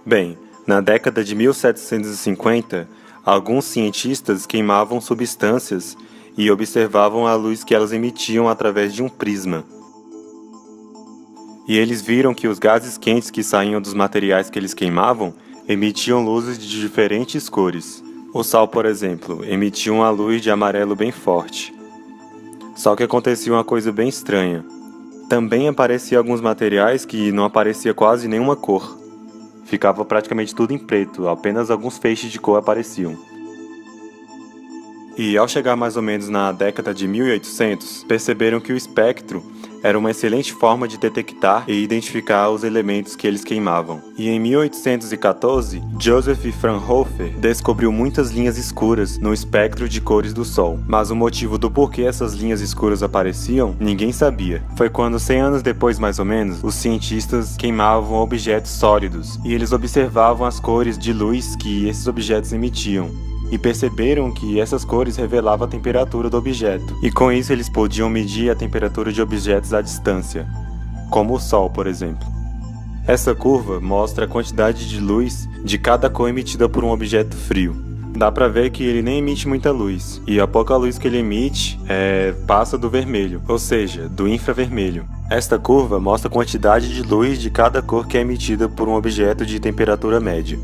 Bem, na década de 1750, alguns cientistas queimavam substâncias e observavam a luz que elas emitiam através de um prisma. E eles viram que os gases quentes que saíam dos materiais que eles queimavam emitiam luzes de diferentes cores. O sal, por exemplo, emitia uma luz de amarelo bem forte. Só que acontecia uma coisa bem estranha. Também apareciam alguns materiais que não aparecia quase nenhuma cor. Ficava praticamente tudo em preto, apenas alguns feixes de cor apareciam. E ao chegar mais ou menos na década de 1800, perceberam que o espectro era uma excelente forma de detectar e identificar os elementos que eles queimavam. E em 1814, Joseph Fraunhofer descobriu muitas linhas escuras no espectro de cores do Sol. Mas o motivo do porquê essas linhas escuras apareciam, ninguém sabia. Foi quando, 100 anos depois mais ou menos, os cientistas queimavam objetos sólidos e eles observavam as cores de luz que esses objetos emitiam. E perceberam que essas cores revelavam a temperatura do objeto, e com isso eles podiam medir a temperatura de objetos à distância, como o Sol, por exemplo. Essa curva mostra a quantidade de luz de cada cor emitida por um objeto frio. Dá pra ver que ele nem emite muita luz, e a pouca luz que ele emite passa do vermelho, ou seja, do infravermelho. Esta curva mostra a quantidade de luz de cada cor que é emitida por um objeto de temperatura média.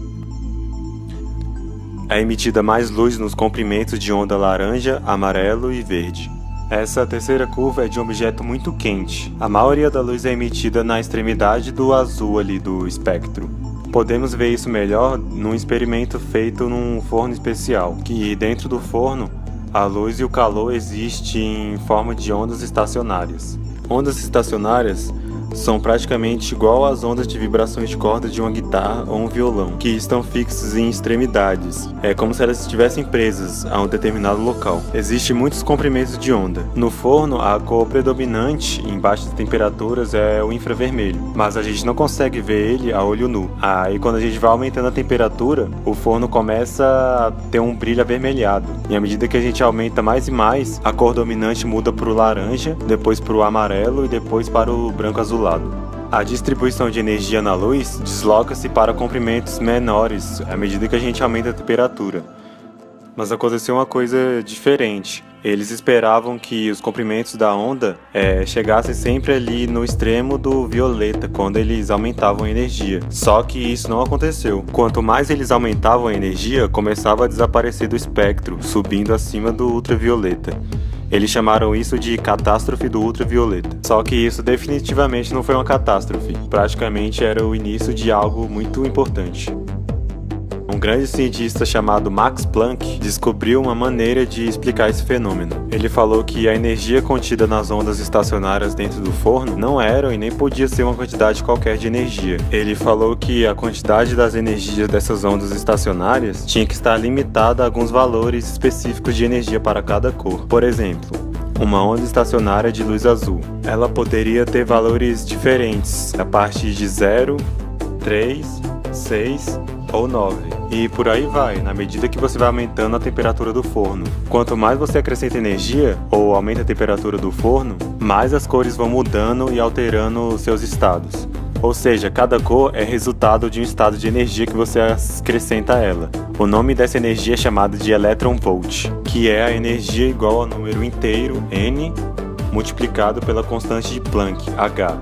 É emitida mais luz nos comprimentos de onda laranja, amarelo e verde. Essa terceira curva é de um objeto muito quente. A maioria da luz é emitida na extremidade do azul ali do espectro. Podemos ver isso melhor num experimento feito num forno especial, que dentro do forno a luz e o calor existem em forma de ondas estacionárias. Ondas estacionárias são praticamente igual às ondas de vibrações de cordas de uma guitarra ou um violão, que estão fixas em extremidades. É como se elas estivessem presas a um determinado local. Existem muitos comprimentos de onda. No forno, a cor predominante em baixas temperaturas é o infravermelho, mas a gente não consegue ver ele a olho nu. Aí quando a gente vai aumentando a temperatura, o forno começa a ter um brilho avermelhado. E à medida que a gente aumenta mais e mais, a cor dominante muda para o laranja, depois para o amarelo e depois para o branco azulado. A distribuição de energia na luz desloca-se para comprimentos menores à medida que a gente aumenta a temperatura. Mas aconteceu uma coisa diferente. Eles esperavam que os comprimentos da onda chegassem sempre ali no extremo do violeta, quando eles aumentavam a energia. Só que isso não aconteceu. Quanto mais eles aumentavam a energia, começava a desaparecer do espectro, subindo acima do ultravioleta. Eles chamaram isso de catástrofe do ultravioleta. Só que isso definitivamente não foi uma catástrofe. Praticamente era o início de algo muito importante. Um grande cientista chamado Max Planck descobriu uma maneira de explicar esse fenômeno. Ele falou que a energia contida nas ondas estacionárias dentro do forno não era e nem podia ser uma quantidade qualquer de energia. Ele falou que a quantidade das energias dessas ondas estacionárias tinha que estar limitada a alguns valores específicos de energia para cada cor. Por exemplo, uma onda estacionária de luz azul. Ela poderia ter valores diferentes, a partir de 0, 3, 6 ou 9. E por aí vai, na medida que você vai aumentando a temperatura do forno. Quanto mais você acrescenta energia, ou aumenta a temperatura do forno, mais as cores vão mudando e alterando seus estados. Ou seja, cada cor é resultado de um estado de energia que você acrescenta a ela. O nome dessa energia é chamado de electron-volt, que é a energia igual ao número inteiro, N, multiplicado pela constante de Planck, H.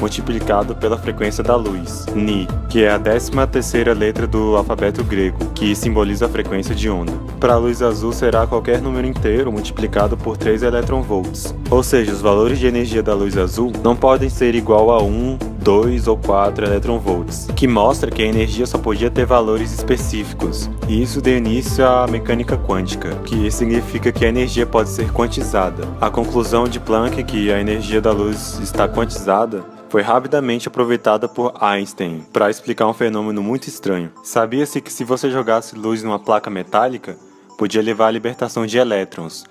multiplicado pela frequência da luz, Ni, que é a 13ª letra do alfabeto grego, que simboliza a frequência de onda. Para a luz azul será qualquer número inteiro multiplicado por 3 electronvolts, ou seja, os valores de energia da luz azul não podem ser igual a 1, 2 ou 4 electronvolts, que mostra que a energia só podia ter valores específicos, e isso deu início à mecânica quântica, que significa que a energia pode ser quantizada. A conclusão de Planck que a energia da luz está quantizada foi rapidamente aproveitada por Einstein para explicar um fenômeno muito estranho. Sabia-se que se você jogasse luz numa placa metálica, podia levar à libertação de elétrons,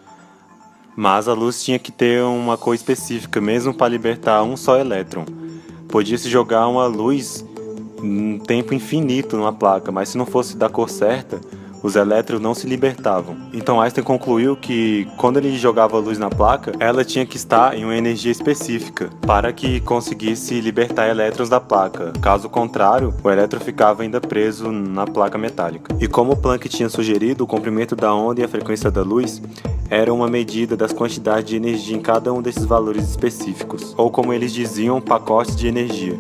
mas a luz tinha que ter uma cor específica mesmo para libertar um só elétron. Podia-se jogar uma luz um tempo infinito numa placa, mas se não fosse da cor certa, os elétrons não se libertavam. Então Einstein concluiu que quando ele jogava a luz na placa, ela tinha que estar em uma energia específica para que conseguisse libertar elétrons da placa. Caso contrário, o elétron ficava ainda preso na placa metálica. E como Planck tinha sugerido, o comprimento da onda e a frequência da luz era uma medida das quantidades de energia em cada um desses valores específicos, ou como eles diziam, pacotes de energia.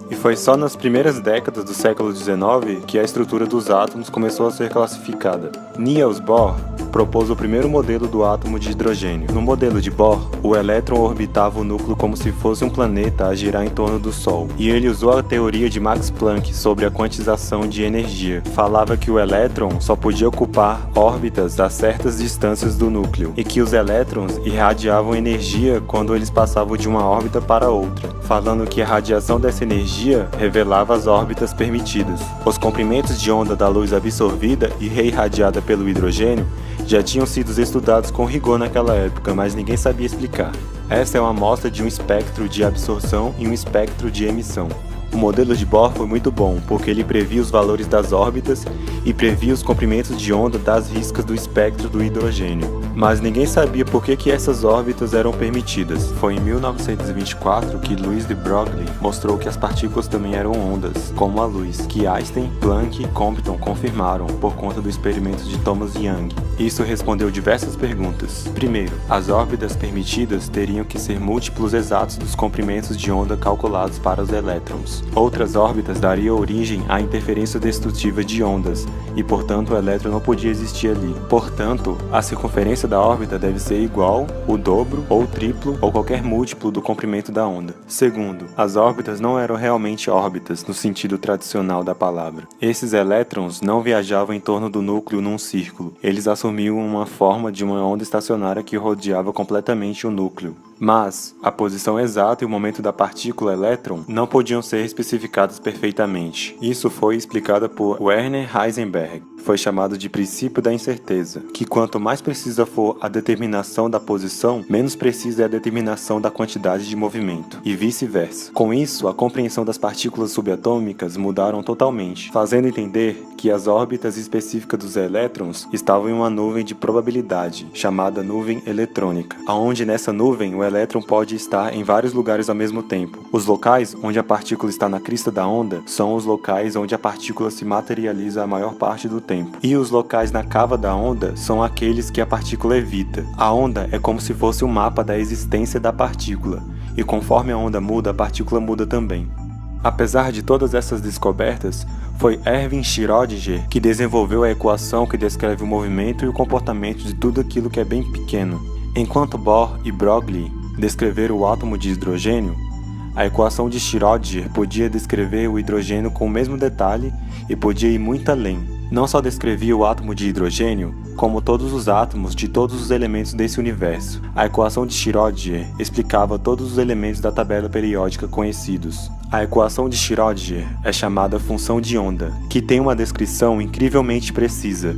E foi só nas primeiras décadas do século XIX que a estrutura dos átomos começou a ser classificada. Niels Bohr propôs o primeiro modelo do átomo de hidrogênio. No modelo de Bohr, o elétron orbitava o núcleo como se fosse um planeta a girar em torno do Sol. E ele usou a teoria de Max Planck sobre a quantização de energia. Falava que o elétron só podia ocupar órbitas a certas distâncias do núcleo, e que os elétrons irradiavam energia quando eles passavam de uma órbita para outra, falando que a radiação dessa energia revelava as órbitas permitidas. Os comprimentos de onda da luz absorvida e reirradiada pelo hidrogênio já tinham sido estudados com rigor naquela época, mas ninguém sabia explicar. Essa é uma amostra de um espectro de absorção e um espectro de emissão. O modelo de Bohr foi muito bom, porque ele previa os valores das órbitas e previa os comprimentos de onda das riscas do espectro do hidrogênio. Mas ninguém sabia por que essas órbitas eram permitidas. Foi em 1924 que Louis de Broglie mostrou que as partículas também eram ondas, como a luz, que Einstein, Planck e Compton confirmaram por conta do experimento de Thomas Young. Isso respondeu diversas perguntas. Primeiro, as órbitas permitidas teriam que ser múltiplos exatos dos comprimentos de onda calculados para os elétrons. Outras órbitas dariam origem à interferência destrutiva de ondas, e portanto o elétron não podia existir ali. Portanto, a circunferência da órbita deve ser igual, o dobro, ou triplo, ou qualquer múltiplo do comprimento da onda. Segundo, as órbitas não eram realmente órbitas no sentido tradicional da palavra. Esses elétrons não viajavam em torno do núcleo num círculo. Eles assumiam uma forma de uma onda estacionária que rodeava completamente o núcleo. Mas a posição exata e o momento da partícula elétron não podiam ser especificados perfeitamente. Isso foi explicado por Werner Heisenberg. Foi chamado de princípio da incerteza, que quanto mais precisa for a determinação da posição, menos precisa é a determinação da quantidade de movimento, e vice-versa. Com isso, a compreensão das partículas subatômicas mudaram totalmente, fazendo entender que as órbitas específicas dos elétrons estavam em uma nuvem de probabilidade, chamada nuvem eletrônica, onde nessa nuvem o elétron pode estar em vários lugares ao mesmo tempo. Os locais onde a partícula está na crista da onda são os locais onde a partícula se materializa a maior parte do tempo. E os locais na cava da onda são aqueles que a partícula evita. A onda é como se fosse um mapa da existência da partícula, e conforme a onda muda, a partícula muda também. Apesar de todas essas descobertas, foi Erwin Schrödinger que desenvolveu a equação que descreve o movimento e o comportamento de tudo aquilo que é bem pequeno. Enquanto Bohr e Broglie descreveram o átomo de hidrogênio, a equação de Schrödinger podia descrever o hidrogênio com o mesmo detalhe e podia ir muito além. Não só descrevia o átomo de hidrogênio, como todos os átomos de todos os elementos desse universo. A equação de Schrödinger explicava todos os elementos da tabela periódica conhecidos. A equação de Schrödinger é chamada função de onda, que tem uma descrição incrivelmente precisa.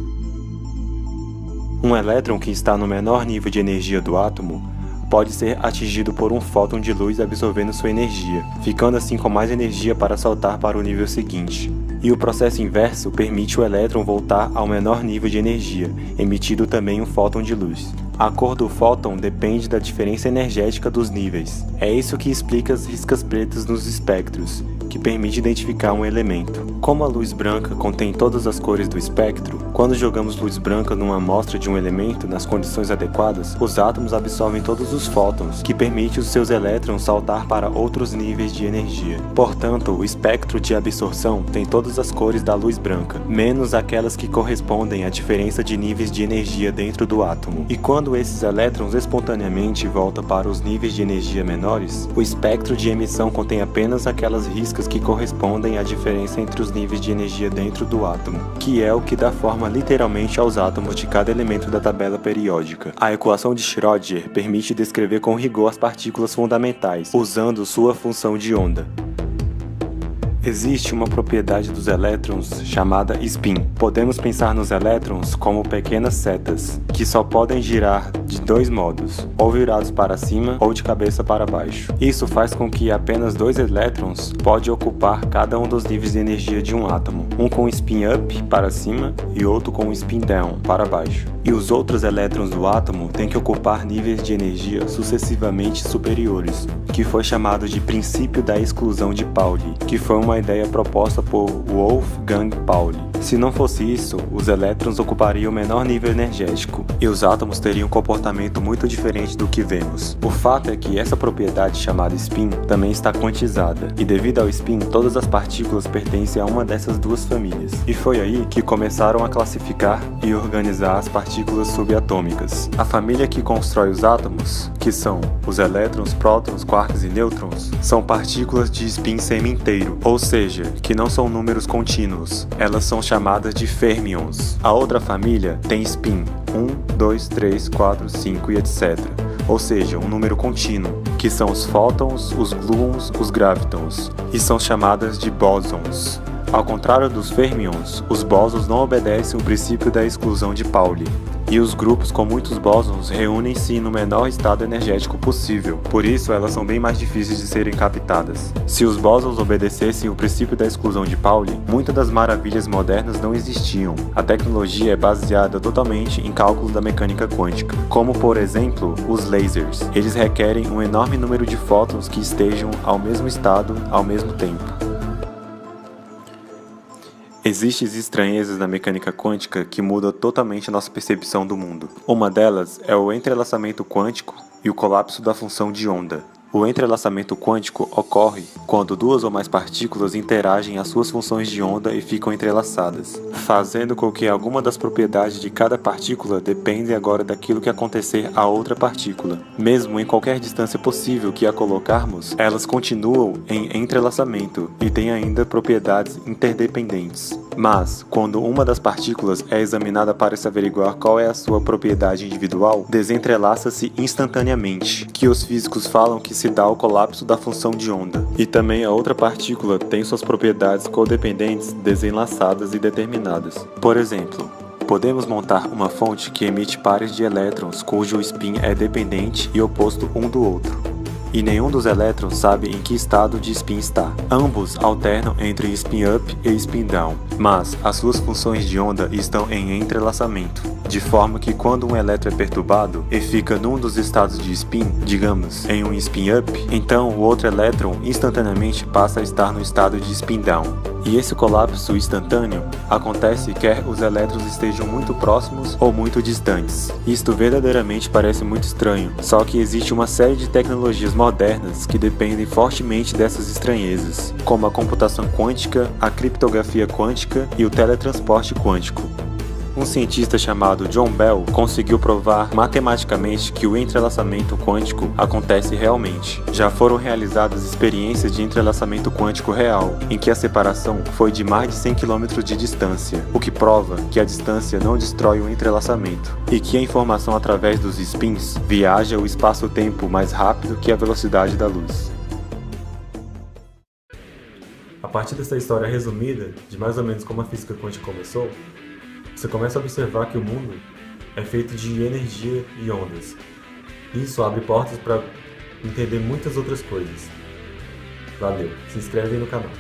Um elétron que está no menor nível de energia do átomo pode ser atingido por um fóton de luz absorvendo sua energia, ficando assim com mais energia para saltar para o nível seguinte. E o processo inverso permite o elétron voltar ao menor nível de energia, emitindo também um fóton de luz. A cor do fóton depende da diferença energética dos níveis. É isso que explica as riscas pretas nos espectros, que permite identificar um elemento. Como a luz branca contém todas as cores do espectro, Quando jogamos luz branca numa amostra de um elemento nas condições adequadas, os átomos absorvem todos os fótons, que permite os seus elétrons saltar para outros níveis de energia. Portanto, o espectro de absorção tem todas as cores da luz branca, menos aquelas que correspondem à diferença de níveis de energia dentro do átomo. E quando esses elétrons espontaneamente voltam para os níveis de energia menores, o espectro de emissão contém apenas aquelas riscas que correspondem à diferença entre os níveis de energia dentro do átomo, que é o que dá forma literalmente aos átomos de cada elemento da tabela periódica. A equação de Schrödinger permite descrever com rigor as partículas fundamentais, usando sua função de onda. Existe uma propriedade dos elétrons chamada spin. Podemos pensar nos elétrons como pequenas setas, que só podem girar de dois modos, ou virados para cima ou de cabeça para baixo. Isso faz com que apenas dois elétrons podem ocupar cada um dos níveis de energia de um átomo, um com spin up para cima e outro com spin down para baixo. E os outros elétrons do átomo têm que ocupar níveis de energia sucessivamente superiores, que foi chamado de princípio da exclusão de Pauli, que foi uma ideia proposta por Wolfgang Pauli. Se não fosse isso, os elétrons ocupariam o menor nível energético, e os átomos teriam um comportamento muito diferente do que vemos. O fato é que essa propriedade chamada spin também está quantizada, e devido ao spin, todas as partículas pertencem a uma dessas duas famílias. E foi aí que começaram a classificar e organizar as partículas subatômicas. A família que constrói os átomos, que são os elétrons, prótons, quarks e nêutrons, são partículas de spin semi-inteiro, ou seja, que não são números contínuos. Elas são chamadas de fermions. A outra família tem spin 1, 2, 3, 4, 5 e etc. Ou seja, um número contínuo, que são os fótons, os gluons, os gravitons, e são chamadas de bósons. Ao contrário dos fermions, os bósons não obedecem o princípio da exclusão de Pauli, e os grupos com muitos bósons reúnem-se no menor estado energético possível, por isso elas são bem mais difíceis de serem captadas. Se os bósons obedecessem o princípio da exclusão de Pauli, muitas das maravilhas modernas não existiam. A tecnologia é baseada totalmente em cálculos da mecânica quântica, como por exemplo os lasers. Eles requerem um enorme número de fótons que estejam ao mesmo estado ao mesmo tempo. Existem estranhezas na mecânica quântica que mudam totalmente a nossa percepção do mundo. Uma delas é o entrelaçamento quântico e o colapso da função de onda. O entrelaçamento quântico ocorre quando duas ou mais partículas interagem as suas funções de onda e ficam entrelaçadas, fazendo com que alguma das propriedades de cada partícula dependa agora daquilo que acontecer a outra partícula. Mesmo em qualquer distância possível que a colocarmos, elas continuam em entrelaçamento e têm ainda propriedades interdependentes. Mas, quando uma das partículas é examinada para se averiguar qual é a sua propriedade individual, desentrelaça-se instantaneamente, que os físicos falam que se dá o colapso da função de onda. E também a outra partícula tem suas propriedades codependentes desenlaçadas e determinadas. Por exemplo, podemos montar uma fonte que emite pares de elétrons cujo spin é dependente e oposto um do outro. E nenhum dos elétrons sabe em que estado de spin está. Ambos alternam entre spin up e spin down, mas as suas funções de onda estão em entrelaçamento, de forma que quando um elétron é perturbado e fica num dos estados de spin, digamos, em um spin up, então o outro elétron instantaneamente passa a estar no estado de spin down. E esse colapso instantâneo acontece quer os elétrons estejam muito próximos ou muito distantes. Isto verdadeiramente parece muito estranho, só que existe uma série de tecnologias modernas que dependem fortemente dessas estranhezas, como a computação quântica, a criptografia quântica e o teletransporte quântico. Um cientista chamado John Bell conseguiu provar matematicamente que o entrelaçamento quântico acontece realmente. Já foram realizadas experiências de entrelaçamento quântico real, em que a separação foi de mais de 100 km de distância, o que prova que a distância não destrói o entrelaçamento, e que a informação através dos spins viaja o espaço-tempo mais rápido que a velocidade da luz. A partir dessa história resumida, de mais ou menos como a física quântica começou, você começa a observar que o mundo é feito de energia e ondas. Isso abre portas para entender muitas outras coisas. Valeu, se inscreve aí no canal.